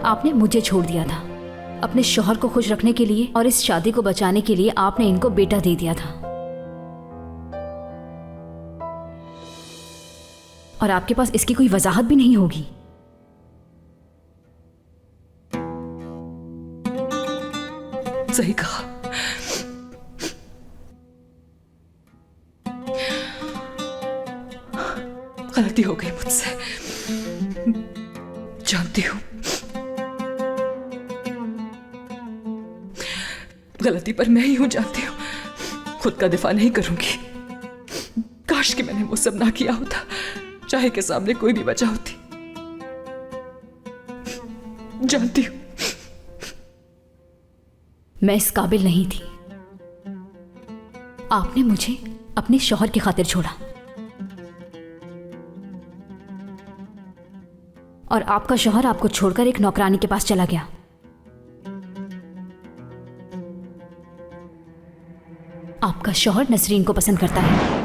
आपने मुझे छोड़ दिया था। अपने शौहर को खुश रखने के लिए और इस शादी को बचाने के लिए आपने इनको बेटा दे दिया था। और आपके पास इसकी कोई वजाहत भी नहीं होगी। सही कहा। गलती हो गई मुझसे, जानती हूं। गलती पर मैं ही हूं, जानती हूं। खुद का दिफा नहीं करूंगी। काश कि मैंने वो सब ना किया होता, चाहे के सामने कोई भी वजह होती। जानती हूं मैं इस काबिल नहीं थी। आपने मुझे अपने शौहर की खातिर छोड़ा और आपका शौहर आपको छोड़कर एक नौकरानी के पास चला गया। आपका शौहर नसरीन को पसंद करता है।